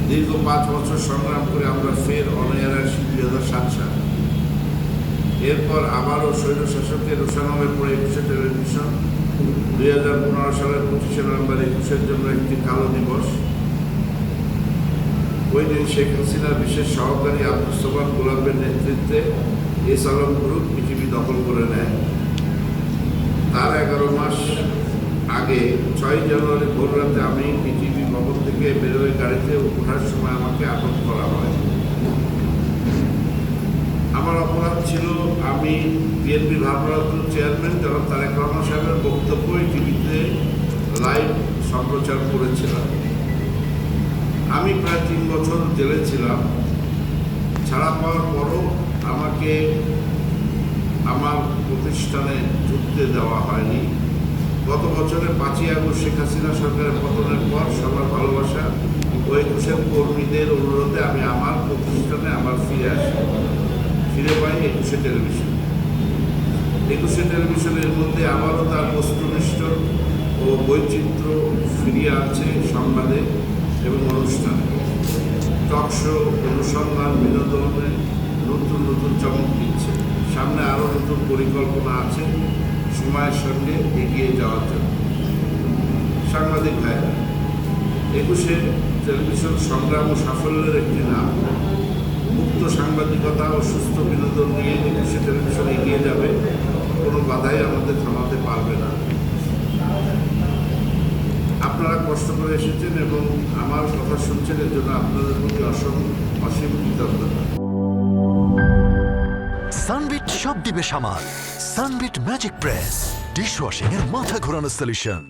দীর্ঘ 5 বছর সংগ্রাম করে আমরা ফের অন-এয়ার আসি 2007 সালে। এরপর আবারও স্বৈরশাসকের রোষানলের পরে 21শে টেলিভিশন 2015 সালের 25শে নভেম্বর 21-এর জন্য একটি কালো দিবস। ওই দিন শেখ হাসিনার বিশেষ সহকারী আব্দুস সোবহান গোলাপের নেতৃত্বে এস আলম গ্রুপ পৃথিবী দখল করে নেয়। তার 11 মাস আগে 6 জানুয়ারি ভোররাতে আমি পৃথিবী ভবন থেকে বেরোয় গাড়িতে ওঠার সময় আমাকে আটক করা হয়। আমার অপরাধ ছিল আমি বিএনপির ভারপ্রাপ্ত চেয়ারম্যান জনাব তারেক রহমান সাহেবের বক্তব্যই টিভিতে লাইভ সম্প্রচার করেছিলাম। আমি প্রায় 3 বছর জেলে ছিলাম। ছাড়া পাওয়ার পরও আমাকে আমার প্রতিষ্ঠানে ঢুকতে দেওয়া হয়নি। গত বছরের 5ই আগস্ট শেখ হাসিনা সরকারের পতনের পর সবার ভালোবাসা ও 21-এর কর্মীদের অনুরোধে আমি আমার প্রতিষ্ঠানে আবার ফিরে পাই 21শে টেলিভিশন। 21শে টেলিভিশনের মধ্যে আবারও তার বস্তুনিষ্ঠ ও বৈচিত্র্য ফিরিয়ে আনছে সংবাদে এবং অনুষ্ঠানে। টকশো, অনুসন্ধান, বিনোদনে নতুন নতুন চমক দিচ্ছে। সামনে আরও নতুন পরিকল্পনা আছে সময়ের সঙ্গে এগিয়ে যাওয়ার জন্য। সাংবাদিক ভাইরা, 21শে টেলিভিশন সংগ্রাম ও সাফল্যের একটি নাম। মুক্ত সাংবাদিকতা ও সুস্থ বিনোদন নিয়ে 21শে টেলিভিশন এগিয়ে যাবে। কোনো বাধাই আমাদের থামাতে পারবে না। আপনারা কষ্ট করে এসেছেন এবং আমার কথা শুনছেন, এর জন্য আপনাদের প্রতি অসীম কৃতজ্ঞতা। সানবিট সব দিবে সামাল। সানবিট ম্যাজিক প্রেস ডিশওয়াশিং এর মাথা ঘোরানো সলিউশন।